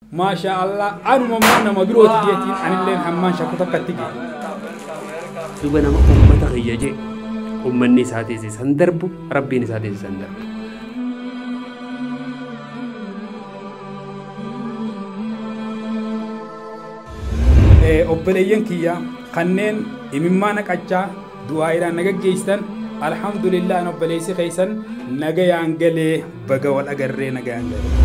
ما شاء الله أنا ممنون مبروك ديتي عن اللين حمان شكوتك تيجي دوبنا أمة غيجي أمني ساتي سندرب ربي نساتي سندرب أبليين كيا خنين إمامك أجا دعائنا نجيستن الحمد لله أنا بليسي خيسن نجي عنقلي بجوال أجري نجي عنقلي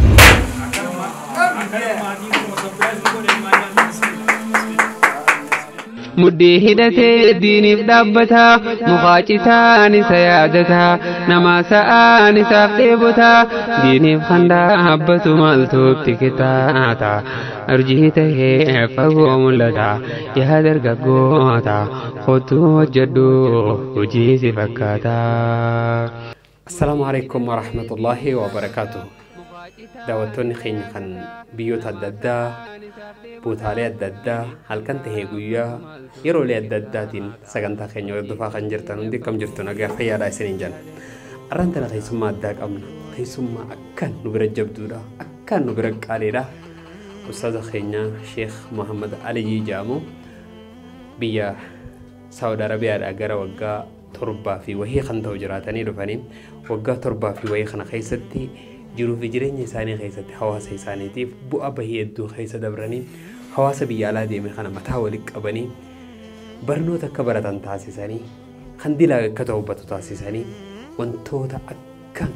مدي هدتي ديني بدبتها مخاجتاني سيادتها نما سآني ساقيبتها ديني بخندا حبتو مالتو بتكتاتا أرجيته فقوم لتا يهدر قوتا خطو جدو وجيزي فكاتا. السلام عليكم ورحمة الله وبركاته. دعوتوني خيني خن بيوت الددا بوتالي الددا هل كنت هيقويا يرولي الدداتين سغنتا خيني ودفا خنجرتان وندي كم جرتون أغا خيارا سنين جان أرانتنا خيسوما الداك أمنا خيسوما أكان نبرا جبدودا أكان نبرا قاليدا أستاذ خيني شيخ محمد علي جامو بيا سعودة عربية أغارا وغا تربا في وهي خنتو جراتاني رفاني وغا تربا في وهي خنا خيستي جرو في جرين يساني خيسة حواس يساني تيف بو أبا هي الدو خيسة دبراني حواس بيالا دي من خنا متاولك أباني برنو تكبرة تاسيساني خندلا كتوبة تاسيساني وانتوتا أكان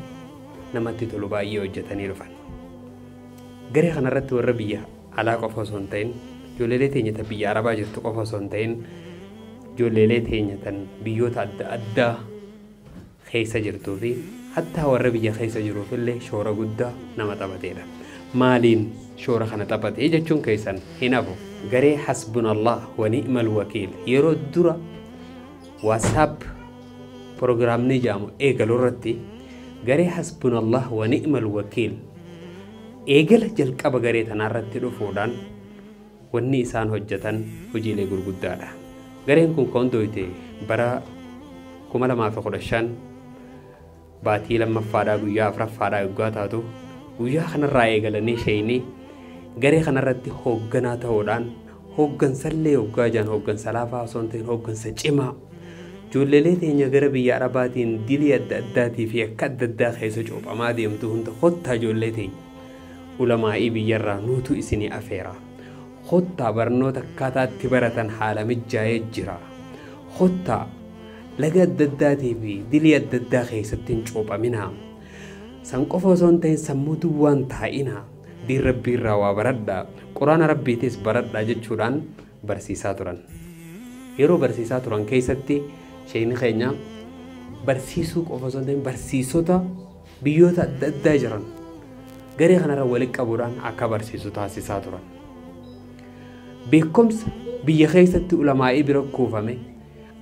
نمتي طلبا يوجتاني رفان غري خنا رتو الربية على قفا سونتين جوليلتين يتبيا عربا جرتو قفا سونتين جوليلتين يتن بيوت أدى خيسة جرتو في حتى والربية خيسة جروف اللي شورا قدا نما تبتيرا مالين شورا خنا تبت إيجا كيسان هنابو غري حسبنا الله ونعم الوكيل يرو الدرا واتساب بروغرام نجامو إيقلو رتي غري حسبنا الله ونعم الوكيل إيقل جلق أبا غري تنارتي رفودان وني إسان هجتان وجيلي قرقودانا غري نكون كوندويتي برا كمالا ما في خلشان باتي لما فادا غويا افرا فادا غاتاتو غويا خنا راي غلني شيني غري خنا رتي هوغنا تودان هوغن سلي وغاجان هوغن سلافا سونتين هوغن سچما جولليتي نغرب يا رباتين ديلي دداتي في كد داخيس چوب اما ديمتو هنت خطا جولليتي علماء بيرا نوتو اسني افيرا خطا برنو تكاتا تبرتن حاله مجاي جرا خطا لقد دداتي في دلي الدداخي ستين شوبا منها سنقفو سونتين سموتو وان تاينا دي ربي الروا بردا قرآن ربي تيس بردا جتشوران برسيساتوران يرو برسيساتوران كيستي شيني خينا برسيسو قفو سونتين برسيسوتا بيوتا دداجران غري خنا رولك أبوران عكا برسيسو تاسيساتوران بيكمس بيخيستي علماء بركوفامي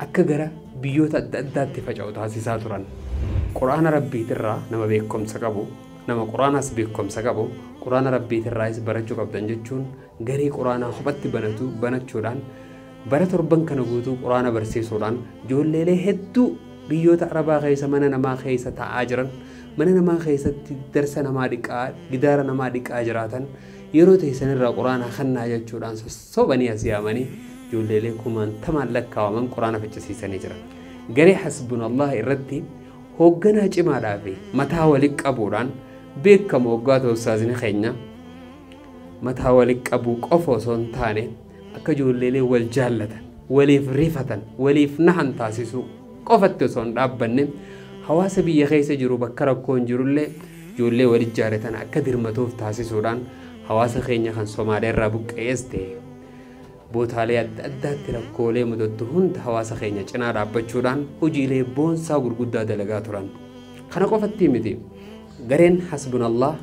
أكا غرا بيوت أدات فجأة تاسيسات ران قرآن ربي ترى نما بيكم سكابو نما قرآن أس بيكم سكابو قرآن ربي ترى إس برجو قبضن جتشون غري قرآن خبت بنتشوران برت ربن كنقوتو قرآن برسيسوران جول ليلة هدو بيوت عربا خيسة من نما خيسة تاجرن من نما خيسة درس نما ديكا جدار نما ديكا أجراتن يرو تيسن القرآن خنا جتشوران سو بني أسيامني جول ليلة كمان تمالك كوامن قرآن فجسيسن يجرن غري حسبنا الله الردي هوغنا جما دافي متى ولك ابوران بكم وغاتو استاذني خينا متى ولك ابو قفو سونتاني اكجوللي والجالته وليف ريفتن وليف نحن تاسيسو قفت سون دابن حواس بي خيس جرو بكركون جرولي جولي ولجارتن اكدرمتوف تاسيسودان حواس خينا خان سومالي رابق استي بوتالي أدات ركولي مدته هند حواس خينيا چنا رابچودان وجيلي بونسا غرغدا دلغاتوران خنا قفتي مدي غرين حسبنا الله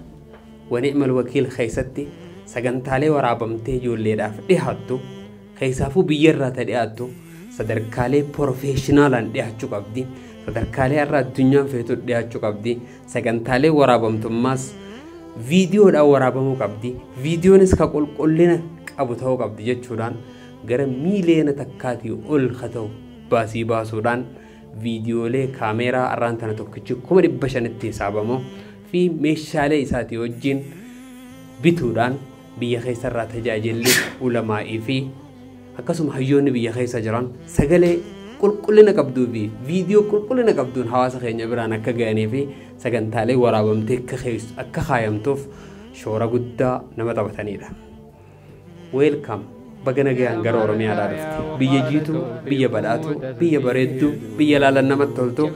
ونعم الوكيل خيستي سغنتالي ورابمتي جولي داف ديحاتو خيسافو بييرا تدياتو صدركالي بروفيشنالان ديحچو قبدي صدركالي ارا الدنيا فيتو ديحچو قبدي سغنتالي ورابمتماس فيديو دا ورابمو قبدي فيديو نسكا قلقلنا أبو ثوب عبد جدّان غير ميلين تكاتي أول خطو باسي باسودان فيديو لي كاميرا أرانتنا توكتشو كم ربشان التسابمو في مشالة إساتي وجين بتودان biyya keessarraa tajaajilli ulamaa'ii fi akkasuma hayyoonni biyya keessa jiran sagalee qulqullina qabduu fi viidiyoo qulqullina qabduun hawaasa keenya biraan akka ga'anii fi sagantaalee waraabamtee akka kaayamtuuf shoora guddaa nama taphatanidha. Welcome. Baga nagayaan gara Oromiyaadhaa dhufte. Biyya jiitu, biyya badhaatu, biyya bareedduu, biyya laalan namatti toltu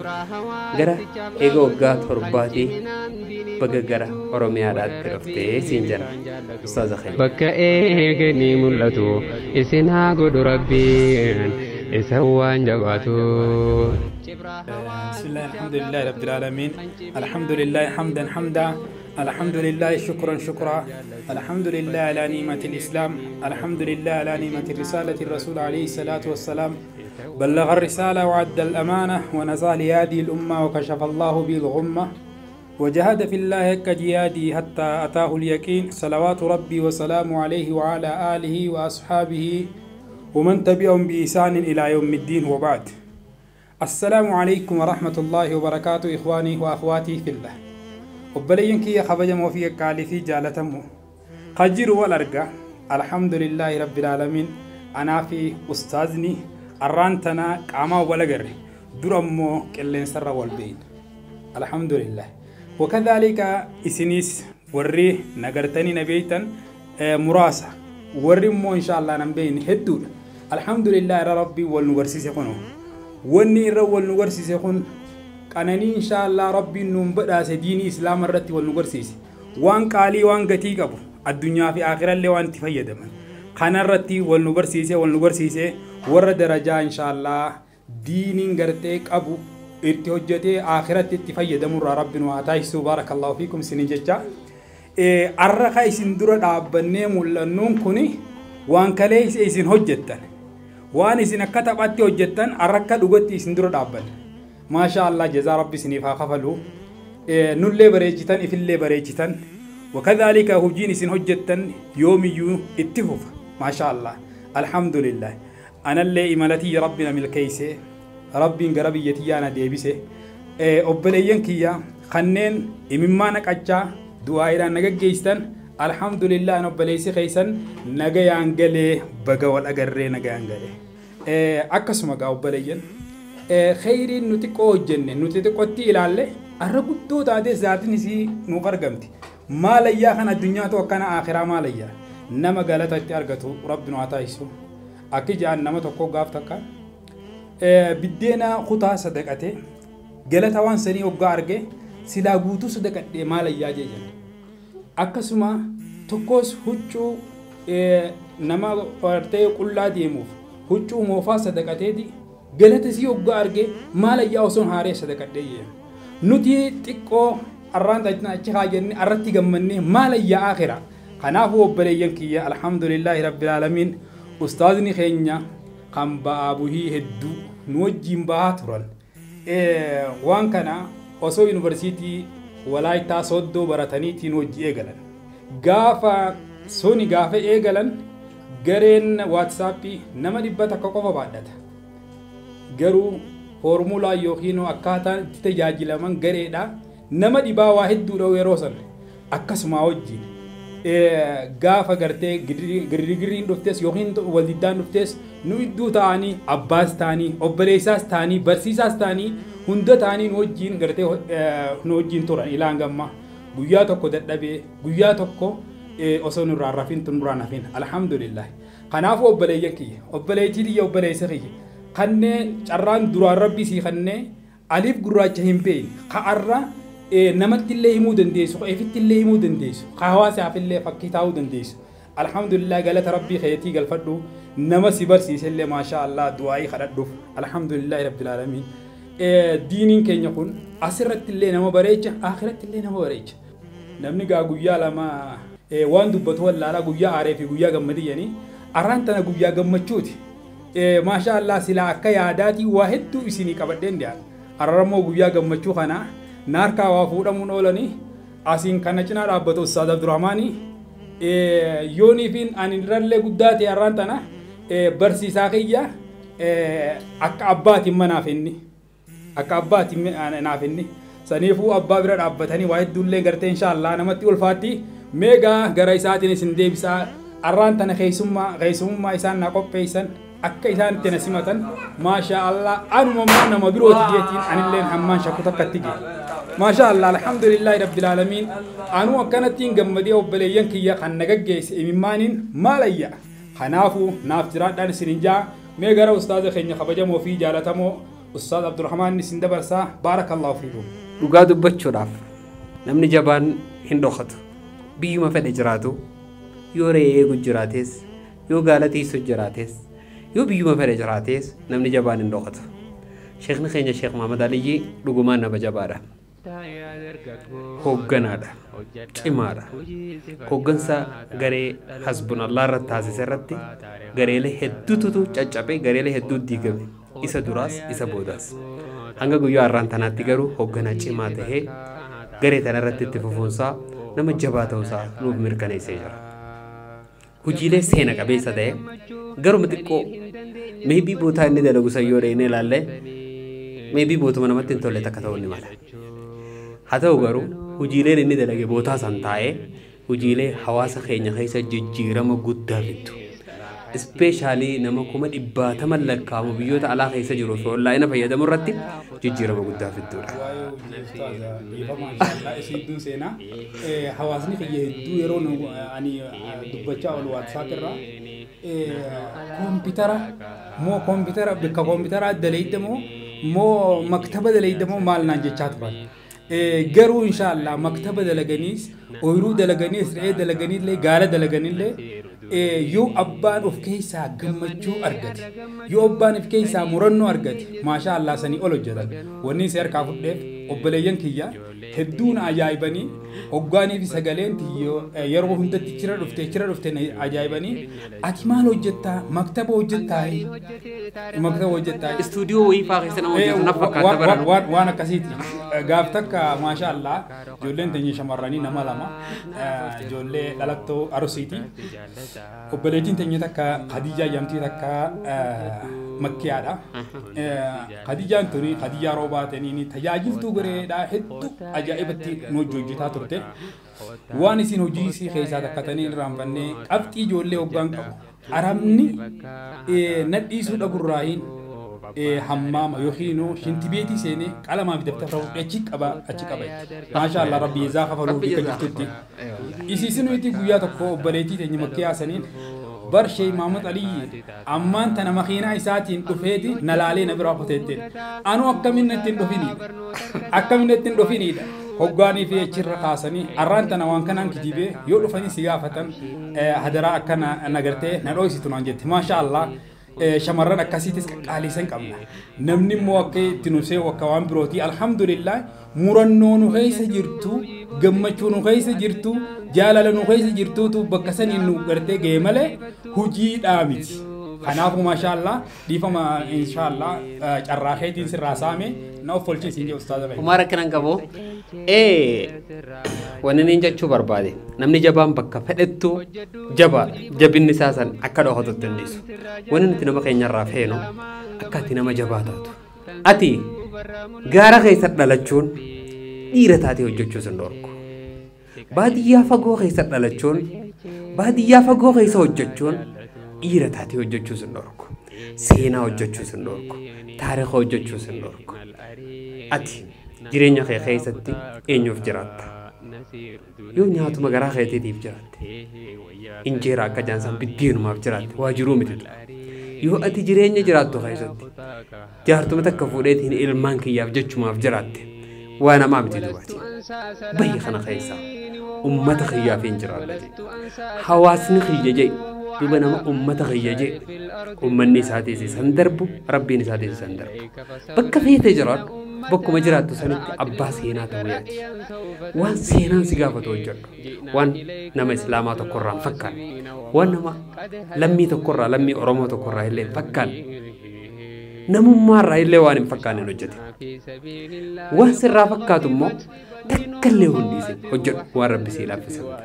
gara eega waggaa torbaatii baga gara Oromiyaadhaatti dhuftee siin jira. Ustaaza Khayr. Bakka eeganii mul'atu isin haa godhu Rabbiin isa waan jabaatu. بسم الله الحمد لله رب العالمين الحمد لله حمدا حمدا الحمد لله شكرا شكرا الحمد لله على نعمة الإسلام الحمد لله على نعمة رسالة الرسول عليه الصلاة والسلام بلغ الرسالة وعد الأمانة ونزال هذه الأمة وكشف الله به الغمة وجهد في الله كجهاده حتى أتاه اليقين صلوات ربي وسلامه عليه وعلى آله وأصحابه ومن تبعهم بإحسان إلى يوم الدين وبعد. السلام عليكم ورحمة الله وبركاته إخواني وأخواتي في الله. وبلين كي خبجم وفي قالي في جالتمو خجر والأرقى الحمد لله رب العالمين. أنا في أستاذني أرانتنا كاما ولغر درمو كلين سر والبين الحمد لله. وكذلك إسنيس وري نغرتني نبيتا مراسة وري مو إن شاء الله نبين هدود الحمد لله ربي والنورسي سيكونو وني الرول نورسي سيكون كانني إن شاء الله ربي نبدأ سديني إسلام الرتي والنورسي وان قالي وان قتيك أبو الدنيا في آخر اللي وان تفيد من خان الرتي والنورسي ورد درجة إن شاء الله دينين قرتك أبو ارتوجتي آخرت تفيد مر ربنا وعطايس بارك الله فيكم سنججا أرخا إسن درد عبني مولنون كوني وان كليس إسن هجتن وان إسن كتبت هجتن أرخا دوغتي إسن درد عبن ما شاء الله جزا ربي سنفا خفلو نولي بريجتن إفلي بريجتن وكذلك هجين إسن هجتن يومي اتفوف ما شاء الله الحمد لله أنا اللي إمالتي ربنا من الكيسي ربي قربي يتيانا ديبسه أبليين كيا خنين إممانك أجا دعائنا نجيستن الحمد لله أنا أبليسي خيسن نجي عنقله بجوال أجرّي نجي عنقله أكسمك أبليين خيرين نتقو الجنة نتقو تيلاله الرجل تادي ذاتني سي نقرقمتي ما ليا خنا الدنيا تو كنا آخرة ما ليا نما قالت أتأرجتو ربنا عطايسو أكيد عن نما تقو قافتك بدينا خطا صدقته قالت وان سني وقارجه سلا غوتو صدقته مال ياجي اكسما تكوس حچو نما فرته كلا ديمو حچو موفا صدقته دي قالت سي وقارجه مال ياوسون هاري صدقته نتي تيكو اران دجنا اچخاجن ارتي گمني مال يا اخره خنافو بلين كي الحمد لله رب العالمين استاذني خينيا كم بابوه هدو نوجين باترون وان كان أصو يونيفرسيتي ولايتا صدو براتاني تنوجي إيجالن غافا سوني غافا إيجالن غرين واتسابي نما دبتا كوكوفا بعدتا غرو فورمولا يوخينو أكاتا تتجاجي لمن غريدا نما دبا واحد دورو ويروسن أكاسما وجي gaafa gartee girigiriin dhuftes yookiin waldidaan dhuftes nu iddoo ta'anii abbaas ta'anii obboleessaas ta'anii barsiisaas ta'anii hunda ta'anii nu wajjin gartee nu wajjin turan ilaan gamma guyyaa tokko dadhabee guyyaa tokko osoo nurraa rafin tunurraa nafin alhamdulillah kanaafuu obboleeyyan kiyya obboleettii kiyya obboleessa kiyya kanneen carraan duraan rabbii sii kanneen aliif gurraacha hin beekne ka'arra namatti illee himuu dandeessu qeefitti illee himuu dandeessu hawaasaaf illee fakkii taa'uu dandeessu alhamdulillah galata rabbii keetii galfadhu nama si barsiise illee maashaa Allah du'aa'ii kadhadhuuf alhamdulillah rabbil alamin diiniin keenya kun asirratti illee nama bareecha akhiratti illee nama bareecha namni gaa guyyaa lama waan dubbatu wallaala guyyaa aaree fi guyyaa gammadiyanii arraan tana guyyaa gammachuuti maashaa Allah silaa akka yaadaatii waa hedduu isinii qabadheen dhiyaata arramoo guyyaa gammachuu kana naarkaa waa fuudhamuun oolanii asiin kana cinaa dhaabbatu Ustaaz Abdurrahmaanii yooniifin ani irrallee guddaa ta'e arraan tana barsiisaa kiyya akka abbaatiin manaaf inni akka abbaatiin naaf inni saniifuu abbaa bira dhaabbatanii waa hedduullee gartee inshaallah namatti ulfaatti ميغا غرا إساتين سندي بسا أران تنا خيسوما إسان ناقوب بيسان أكا إسان تنسيمة ما شاء الله أنا ممانا مبروت جيتين عن اللين حمان شاكوتا كتجي ما شاء الله الحمد لله رب العالمين أنا وكانتين جمدي وبليان كيا خنّجك جيس إمامين ما ليا خنافو نافجرات دان سرنجا ميغا أستاذ خيني خبجة موفي جالتمو أستاذ عبد الرحمن نسند برسا بارك الله فيكم. dhugaa dubbachuudhaaf namni jabaan hin dhoksatu biyyuma fedhe jiraatu yoo re'ee eegu jiraates yoo gaala tiisu jiraates yoo biyyuma fedhe jiraates namni jabaan hin dhoksatu. Sheekni keenya Sheek Muhammad Aliyyi dhugumaan nama jabaadha. Hoogganaadha. Cimaadha. Hooggansa garee hasbunallaa irratti taasise irratti gareelee hedduutu caccabee gareelee hedduu diigame. Isa duraas isa boodaas. Hanga guyyaa har'aan tanaatti garuu hoogganaa cimaa ta'ee garee tana irratti itti fufuunsaa nama jabaa ta'uusaa nuuf mirkaneessee jira. Hojiilee seena qabeessa ta'e garuma xiqqoo meebii bootaa inni dalagu sayyoo dheenee ilaalle meebii bootuma namatti hin tolle takka ta'uu ni mala. Haa ta'u garuu hojiileen inni dalage bootaa san taa'ee hojiilee hawaasa keenya keessa jijjiirama guddaa fiddu. Ispeeshaalii nama kuma dhibbaatama lakkaa'amu biyyoota alaa keessa jiruu fi onlaayina fayyadamu irratti jijjiirama guddaa fidduudha. Hawaasni kiyya hedduu yeroo ani dubbachaa ol waatsaap irraa koompitara bakka koompitaraa daleeydamoo moo maktaba daleeydamoo maal naan jechaa turan. Garuu inshallah maktaba dalaganiis ooyiruu dalaganiis re'ee dalaganiillee gaala dalaganiillee yoo abbaan of keessaa gammachuu argate yoo abbaan of keessaa murannoo argate maasha Allah sanii ol hojjetan wanni si harkaa fudheef obboleeyyan kiyya hedduun ajaa'ibanii hoggaanii fi sagaleen yeroo hundatti chira dhufte ajaa'ibanii ati maal hojjettaa maktaba hojjettaa istuudiyoo wayii faa keessa nama hojjetu naaf fakkaata baran waan akkasiiti gaaf takka maasha Allah ijoolleen teenya shamarranii nama lama ijoollee dhalattoo arusiiti obboleettiin teenya takka Khadijaa jedhamti takka Makkiyaadha. Khadijaan tuni Khadijaa roobaatanii tajaajiltuu gareedha hedduu ajaa'ibatti nu hojjetaa turte. Waan isin hojii isii keessaa takkatanii irraanfannee qabxii ijoollee hoggaan qabu. Arabni nadhiisuu dhaburraayin hammaama yookiin shintibeetii seenee qalamaa fi daftara achi qaba. Maasha Allah rabbi isaa kafaluu fi kan jirtutti. Isiisin nuti guyyaa tokko obboleettii teenya Makkiyaa saniin برشي محمد علي أمان تنا مخينا إساتين دفيتي نلالي نبرا قتيتين أنا أكمل نتين دفيني ده هوغاني في أشير خاصني أران تنا وان كان كتيبه يقول فني سيافة هدرا أكنا نجرته نرويسي تنانجت ما شاء الله شمرنا كاسيتس كاليسن كمنا نمني موكي تنوسي وكوان بروتي الحمد لله مرنون غيس جرتو جمچون غيس جرتو جالالن غيس جرتو تو بكسن إنه قرتي جمله هجي دامج خنافو ما شاء الله ديفما إن شاء الله الراحتين سراسامي نوفل شيء سينجي أستاذ غير ومارك نانكابو وننجا شو بربادي نمني جبان بكا فدتو جبين نساسا أكادو هذا التنديس وننتي نما كينيا رافينو أكاتي نما جباتاتو أتي غارا خيسر دلچون dhiirataati hojjechuu sindorku baadiyyaa fagoo keessa dhalachuun baadiyyaa fagoo keessa hojjechuun dhiirataati hojjechuu sindorku seenaa hojjechuu sindorku taariikha hojjechuu sindorku ati jireenya kee keessatti eenyuuf jiraatta yoo nyaatuma garaa keetiitiif jiraatte injeera akka jaansan biddeenumaaf jiraatte waajiruu mititu yoo ati jireenya jiraattu keessatti jaartuma takka fuudheetiin ilmaan kiyyaaf jechumaaf jiraatte وانا ما بدي دلوقتي بي خنا خيسا أمتك خيا فين جرالة حواسني خيا جي دوبنا ما أمتك خيا جي أمني ساتي سندربو ربي نساتي سندربو بك فيه تجرال بك مجرات سنت عباس هنا تويات وان سينا سيجافة توجر وان نما إسلامات القرآن فكان وان نما لمي تقرأ لمي أرمو تقرأ اللي فكان نمو مرة اللي وان فكان نجدي واسر فكاتو مو تكلي هنديسي حجر ورب سيلا في سنة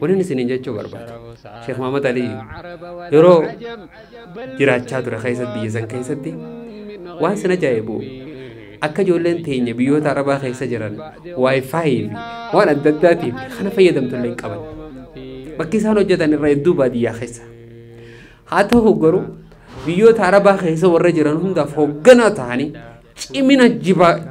ونين سنين جاتشو برباد شيخ محمد علي يرو جرات شادو رخيصت بيزن كيست دي وان سنة جايبو akka ijoolleen teenya biyyoota arabaa keessa jiran waayifaayi fi waan adda addaatiif kana fayyadamtullee hin qaban bakki isaan hojjetan irra hedduu baadiyyaa keessa haa ta'u garuu biyyoota arabaa keessa warra jiran hundaaf hoogganaa ta'anii cimina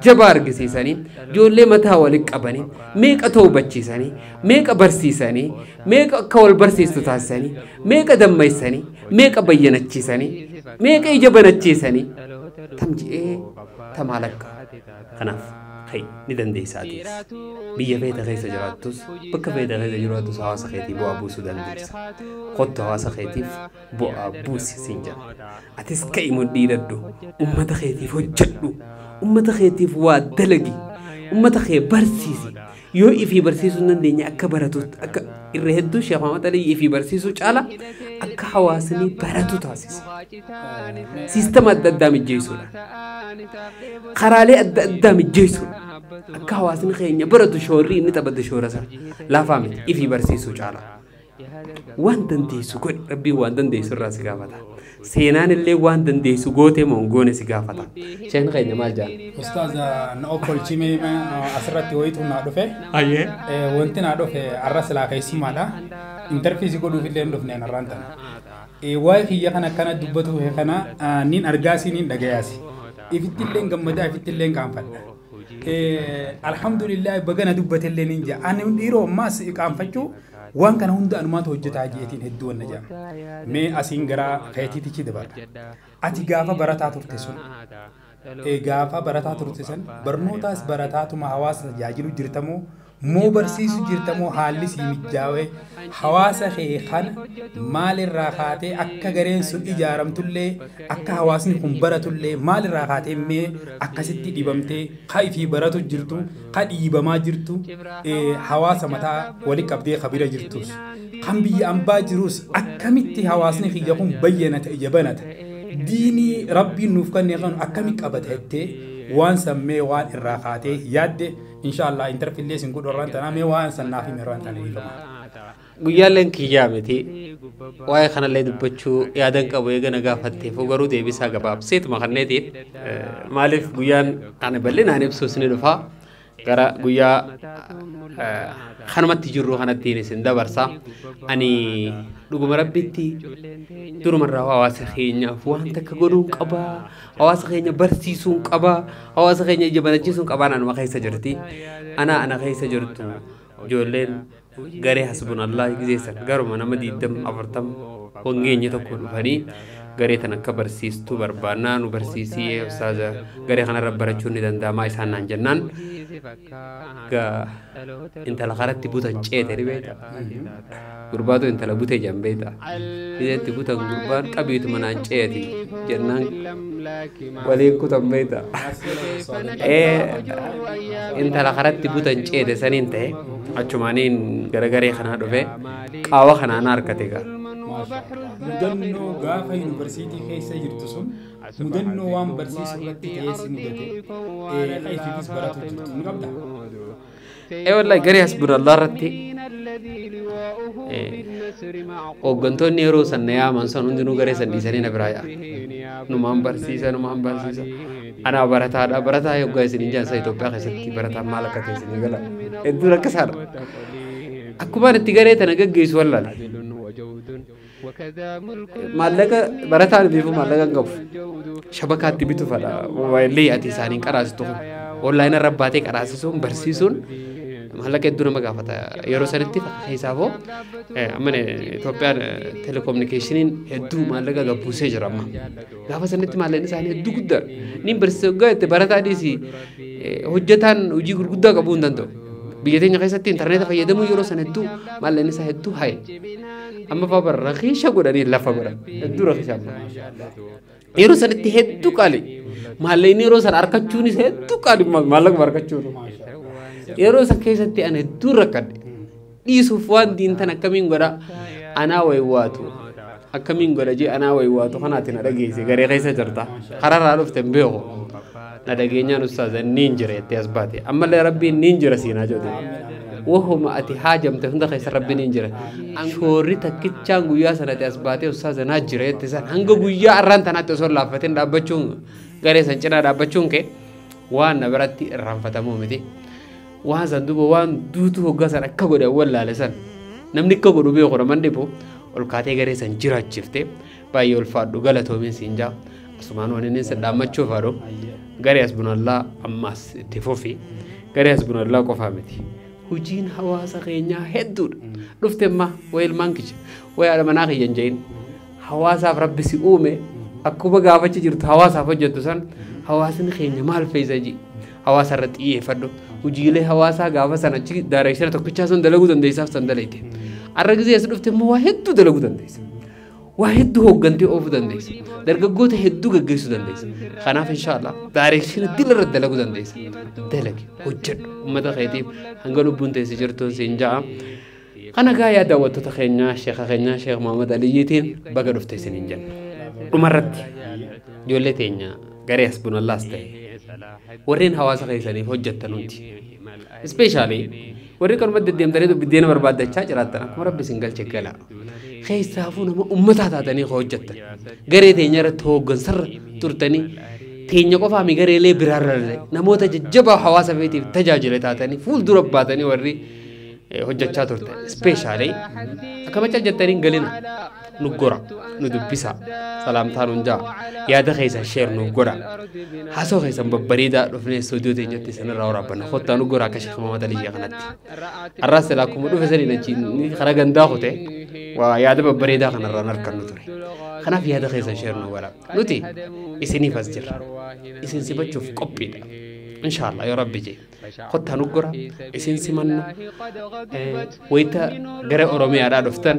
jabaa argisiisanii ijoollee mataa walitti qabanii meeqa toobachiisanii meeqa barsiisanii meeqa akka wal barsiistu taasisanii meeqa dammeessanii meeqa bayyanachiisanii meeqa ija banachiisanii tamji'ee tamaalakka kanaaf hay ni dandeessaatis biyya feeta keessa jiraattus bakka feeta keessa jiraattus hawaasa keetii bu'aa buusuu dandeessa kottu hawaasa keetiif bu'aa buusi siin jedha atis ka'i mudhiidhadhu ummata keetiif hojjedhu ummata keetiif waa dalagi ummata kee barsiisi yoo ifii barsiisuu hin dandeenye akka baratuutti akka irra hedduu Sheekh Muhammad Ali ifii barsiisuu caala akka hawaasni baratu taasisa siistama adda addaa mijjeessuudha karaalee adda addaa mijjeessuudha akka hawaasni keenya baratu shoorrii inni taphatu shoorasa laafaa miti ifii barsiisuu caala waan dandeessu godhi rabbiin waan dandeessu irraa si gaafata seenaan illee waan dandeessu gootee moo goone si gaafata sheen keenya maal jaan ustaaza na okkolchime asirratti wayitu na dhufe ayyee wanti na dhufe arras laa keessumaadha interfiisi godhuuf illee dhufneen arraan tana waa'ee kiyya kana akkana dubbatu kana nin argaasi nin dhagayaasi ifitti illee gammadaa ifitti illee qaanfadha alhamdulillah bagana dubbate illee nin jaa ani dhiiroo maas qaanfachuu waan kana hunda anumaatu hojjetaa jeetiin hedduu wanna jedhama mee asiin gara keetiitichi dabarra ati gaafa barataa turte sun gaafa barataa turte sun barnootaas barataatuma hawaasa tajaajilu jirtamoo moo barsiisu jirtamoo haalli sii mijjaawee hawaasa kee kana maalirraa kaatee akka gareen sun ijaaramtullee akka hawaasni kun baratullee maalirraa kaatee mee akkasitti dhibamtee ka ifii baratu jirtu ka dhiibamaa jirtu hawaasa mataa wali qabdee kabira jirtus kan biyya ambaa jirus akkamitti hawaasni kiyya kun bayyanata ija banata diinii rabbiin nuuf kanneen kan akkamitti qabata jettee waan sammee waan irraa kaatee yaadde inshallah interfillee sin godhu irraan tanaa mee waan sannaaf hin irraan tanaa ifama guyyaaleen kiyyaa miti waa'ee kanallee dubbachuu yaadan qabu eegana gaafatteef garuu deebisaa gabaabseetuma kanneetiin maaliif guyyaan kana bal'inaan ibsuus ni dhufa gara guyyaa kanumatti jirru kanattiin isin dabarsa ani dhuguma rabbitti durumarraa hawaasa keenyaaf waan takka godhuun qaba hawaasa keenya barsiisuun qaba hawaasa keenya ija banachiisuun qabaan anuma keessa jirti ana keessa jirtu ijoolleen garee hasbunallah gizeessan garuma nama 40 wangeenye tokko dhufanii garee tan akka barsiistuu barbaannaa nu barsiisii ustaaza garee kanarra barachuun ni danda'ama isaan naan jennaan intala karatti butan ceete ribeeta gurbaatu intala bute jambeeta isetti butan gurbaan qabiitu manaan ceeti jennaan waliin kutan beeta intala karatti butan ceete saniin ta'e achumaaniin garagaree kanaa dhufe qaawa kanaan harkate gaa mudannoo gaafa yuunivarsiitii keessa jirtu sun mudannoo waan barsiisuu irratti dhiyeessi mudate qayyifis baratu jirtu ni qabda wallahi garee hasbunallah irratti hooggantoonni yeroo sanna yaaman san hundinuu garee san dhiisanii na biraa yaa numaan barsiisa ana barataa yoggaa isin injaansa Itoophiyaa keessatti barataa maal akka ta'e isin gala hedduu rakkisaadha akkumaan itti garee tana gaggeessu wallaale maallaqa barataan biifu maallaqa qabu shabakaatti bitu fadha mobaayilii ati isaaniin qaraasitu onlaayinii irra baatee qaraasisuun barsiisuun maallaqa hedduu nama gaafata yeroo sanitti keessaafoo amma Itoophiyaan telekominikeeshiniin hedduu maallaqa gabbuusee jira amma gaafa sanitti maallaqni isaanii hedduu guddaa niin barsiisee waggaa itti barataa dhiisi hojjetaan hojii gurguddaa qabuu hin danda'u biyya teenya keessatti intarneeta fayyadamuu yeroo san hedduu maallaqni isaa hedduu haye amma faa bara rakiisha godhanii lafa godhan hedduu rakiisha amma yeroo sanitti hedduu qaali maallaqni yeroo san argachuunis hedduu qaali maallaqa argachuun yeroo san keessatti ani hedduu rakkadhe dhiisuuf waan diintan akkamiin godha anaa waywaatu akkamiin godha jee anaa waywaatu kanaatti na dhageesse garee keessa jirta kararraa dhufte hin beeku na dhageenyaan ustaaza niin jira jettee as baate ammallee rabbiin niin jira siinaa joote wahuma ati haajamte hunda keessa rabbiin niin jira shoorri takkichaan guyyaa sanatti as baate ustaaza naa jira jette san hanga guyyaa arraan tanaatti osoo laaffateen dhaabbachuun garee san cinaa dhaabbachuun kee waan na biratti irraanfatamuu miti waan san duuba waan duutuu hoggaa san akka godhe wallaale san namni akka godhu beeku naman dhibu ol kaatee garee san jiraachifte baay'ee ulfaadhu galatoomin siin jaa asumaan waan inni sin dhaammachuuf haadhu garee asbunallaa ammaas itti fufi garee asbunallaa qofaa miti hojiin hawaasa keenyaa hedduudha dhufte ammaa way ilmaan kicha way haadha manaa kiyyan jehin hawaasaaf rabbi si uume akkuma gaafachi jirtu hawaasaaf hojjettu san hawaasni keenya maal feesa ji hawaasa irratti xiyyeeffadhu hojiilee hawaasaa gaafa sana achi daareekshina tokkichaa san dalaguu dandeessaaf san dalayte arra gisee as dhufte immoo waa hedduu dalaguu dandeessa waa hedduu hoggantee oofuu dandeessa dargaggoota hedduu gaggeessuu dandeessa kanaaf inshaallah daareekshina dila irratti dalaguu dandeessa dalagi hojjedhu ummata keetiif hanga lubbuun teessi jirtuun siin ja'a kana gaa yaa daawwattoota keenyaa sheekha keenyaa sheekh Muhammad Aliyyiitiin baga dhufte isiniin jenna dhumarratti ijoollee teenya garee asbunallaas ta'e warreen hawaasa keessaniif hojjettan hundi ispeeshaalii warri kanuma deddeemtanii biddeena barbaaddachaa jiraattan akkuma rabbi isin galche gala keessaafuu nama ummataa taatanii hojjettan garee teenya irratti hooggansarra turtanii teenya qofaa mi gareelee biraarra namoota jajjabaa hawaasa feetiif tajaajila taatanii fuuldura baatanii warri hojjechaa turtan ispeeshaalii akkama caljattaniin galina nu gora nu dubbisa salaamtaan hundaa yaada keessa sheer nu gora haasoo keessan babbariidaa dhufnee stuudiyoo teenyatti isinirraa waraabbanna kottaa nu gora akka Sheekh Muhammad Aliyyi kanatti arraas silaa akkuma dhufe saniin achi karaa gandaa kute waa yaada babbariidaa kanarraan harkannu ture kanaaf yaada keessan sheer nu gora nuti isiniif as jirra isin simachuuf qophiidha inshallah ya rabbi jee kottaa nu gora isin simanna wayita gara Oromiyaadhaa dhuftan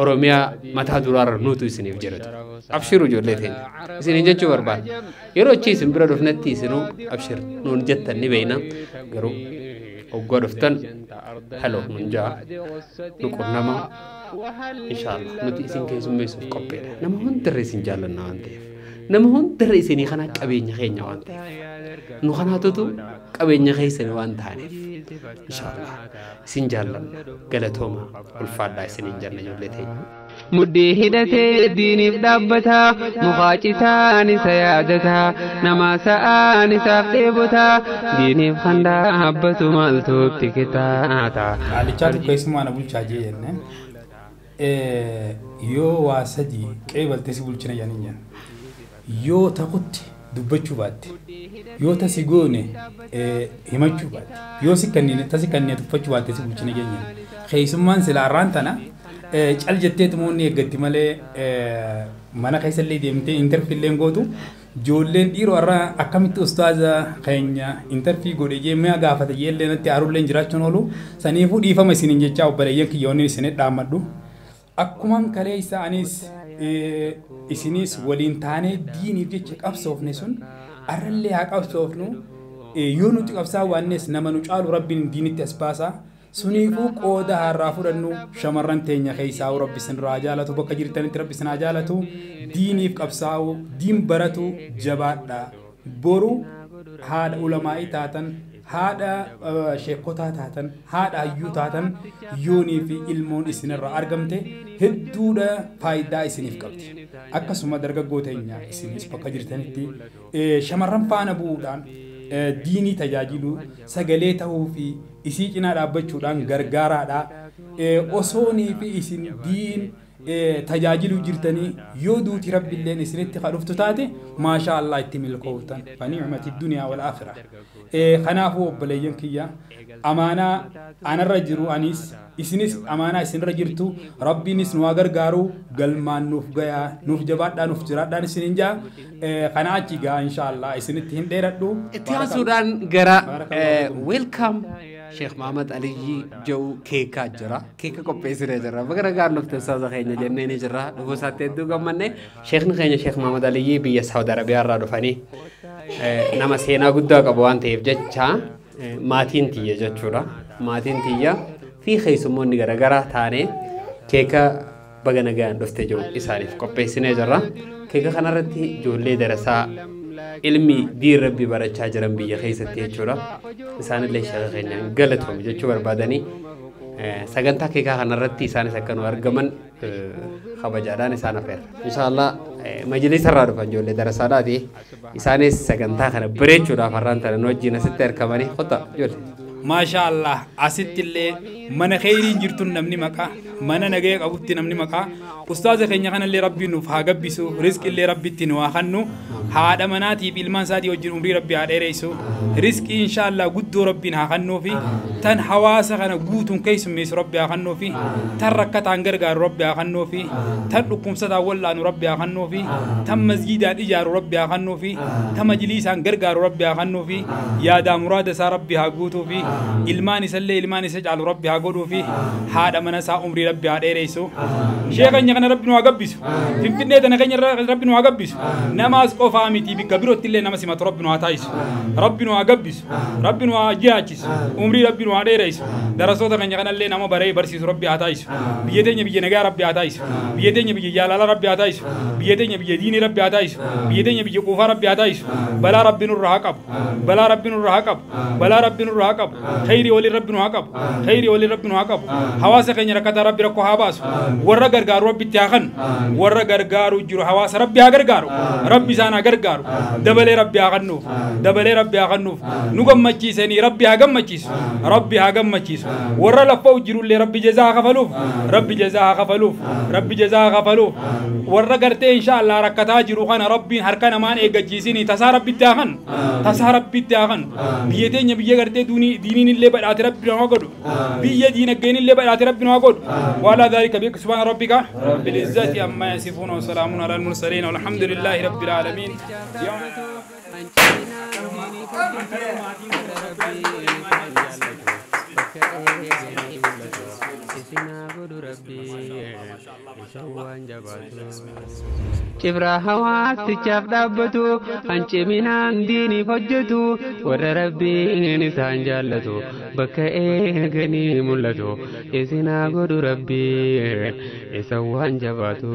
Oromiyaa mataa duraarra nuutu isiniif jedhatu abshiru ijoollee teenya isin jechuu barbaada yeroo achi isin bira dhufnetti isinuu abshir nuun jettan ni beeyna garuu hoggoo dhuftan haloo nun jaa nu qunnama inshaallah nuti isin keessummeessuuf qopheedha nama hundarra isin jaallanna waan ta'eef nama hundarra isinii kana qabeenya keenya waan ta'eef nu kanaatutu qabeenya keessanii waan ta'aniif inshaallah isin jaallanna galatooma ulfaadhaa isiniin janna ijoollee teenya mudhii hidhatee diiniif dhaabbataa muqaacitaan isa yaadataa namaa sa'aan isaaf dheebotaa diiniif kan dhaabbatu maaltuutti kitaata haalichaatu keessumaa na bulchaa jee jenneen yoo waa sadii qeebaltee si bulchina janiin yoo taqutti dubbachuu baatte yoo tasi goone himachuu baatte yoo si kanneen tasi kanneen tuffachuu baatte si bulchina jeenyaan keessummaan sila arraan tana cal jettee tumoonni eeggatti malee mana keessallee deemtee interfiilleen gootu ijoolleen dhiiroo irraa akkamitti ustaaza keenya interfii godhe jeemee gaafate jeellee natti haarulleen jiraachuun oolu saniifuu dhiifama isiniin jechaa obboleeyyan kiyyoonni isinit dhaammadhu akkuman kalee isaanis isinis waliin taanee diiniif jecha qabsoofne sun arrallee haa qabsoofnu yoo nuti qabsaa waannes nama nu caalu rabbiin diinitti as baasaa suniifuu qooda harraa fudhannu shamarran teenya keessaa rabbi isin raa jaalatu bakka jirtanitti rabbi isin haa jaalatu diiniif qabsaa'u diin baratu jabaadha boru haadha ulamaa'ii taatan haadha sheekotaa taatan haadha hayyuu taatan yoonii fi ilmoon isinirraa argamte hedduudha faayidaa isiniif qabdi akkasuma dargaggoo teenya isinis bakka jirtanitti shamarran faana bu'uudhaan diinii tajaajilu sagalee ta'uu fi isii cinaa dhaabbachuudhaan gargaaraadha osoonii fi isin diin tajaajilu jirtanii yoo duuti rabbiilleen isinitti kadhuftu taate maasha Allah itti milkooftan fani'umati dunya wal akhirah kanaafuu obboleeyyan kiyya amaanaa anarra jiru anis isinis amaanaa isinirra jirtu rabbiinis nu gargaaru galmaan nuuf gayaa nuuf jabaadhaa nuuf jiraadhaan isinin jaa kana achi gaa inshallah isinitti hin dheeradhu itti haasuudhaan gara welcome Sheekh Muhammad Aliyyi jau keeka jira keeka qopheessine jira bagara gaan nufte saza keenya jennee jira dhufu saatte hedduu gammanne Sheekhni keenya Sheekh Muhammad Aliyyi biyya Saudi Arabiyaa irraa dhufanii nama seenaa guddaa qabu waan ta'eef jecha maatiin tiyya jechuudha maatiin tiyya fi keessummoonni garagaraa taane keeka baga nagaan dhufte jiru isaaniif qopheessine jira keeka kanarratti ijoollee darasaa ilmi diin rabbi barachaa jiran biyya keessatti jechuudha isaanillee sheekha keenyaan galatoom jechuu barbaadanii sagantaa keekaa kanarratti isaanis akka nu argaman kabajaadhaan isaan affeera. Inshaallah majlisa irraa dhufan ijoollee darasaadhaati. Isaanis sagantaa kana bareechuudhaaf har'aan tana nu wajjin asitti argamanii qotta ijoollee. Masha Allah asittillee mana khayriin jirtun namni maqaa mana nagaya qabutti namni maqaa ustaaza keenya kanallee rabbiin nuuf haa gabbisu rizqillee rabbitti nu haa kennu haadha manaatiif ilmaan isaatii wajjin umrii rabbii haa dheereessu rizqii inshallah guddoo rabbiin haa kennuufi tan hawaasa kana guutuun keessummeessu rabbi haa kennuufi tan rakkataan gargaaru rabbi haa kennuufi tan dhukkubsataan wallaanu rabbi haa kennuufi tan masjidaan ijaaru rabbi haa kennuufi tan majlisaan gargaaru rabbi haa kennuufi yaada muraada isaa rabbi haa guutuufi ilmaan isallee ilmaan isa caalu rabbi haa godhuufi haadha mana isaa umrii rabbi haa dheereessu sheekanya kana rabbi nu haa gabbisu finfinnee tana keenya rabbi nu haa gabbisu namaas qofaa miti bikka birootti illee nama simatu rabbi nu haa taayisu rabbi nu haa gabbisu rabbi nu haa jihaachisu umrii rabbi nu haa dheereessu darasoota keenya kanallee nama baree barsiisu rabbi haa taayisu biyya teenya biyya nagaa rabbi haa taayisu biyya teenya biyya jaalala rabbi haa taayisu biyya teenya biyya diinii rabbi haa taayisu biyya teenya biyya quufaa rabbi haa taayisu balaa rabbi nurra haa qabu balaa rabbi nurra haa qabu balaa rabbi nurra haa qabu خيري ولي ربنا عقب خيري ولي ربنا عقب حواس خير ركعت ربي ركوا حواس ورا غرغار ربي تاخن ورا غرغار وجرو حواس ربي غرغار ربي زانا غرغار دبل ربي اغنو دبل ربي اغنو نغم مچيسني ربي هاغم مچيس ربي هاغم مچيس ورا لفو جرو لي ربي جزاء غفلوف ربي جزاء غفلوف ربي جزاء غفلوف ورا غرتي ان شاء الله ركعت جرو خنا ربي هركن مان ايغجيسني تسارب تاخن تسارب تاخن بيتين بيي غرتي دينين اللي بدأت ربنا وقدو بيا دينك جين اللي بدأت ربنا وقدو وعلى ذلك بك سبحان ربك رب العزة عما يصفون وسلام على المرسلين والحمد لله رب العالمين Cibra hawaas tichaaf dhaabbatu hanciminaan diiniif hojjetu warra rabbiin isaan jaallatu bakka eeganii mul'atu isinaa godhu rabbiin isa waan jabaatu.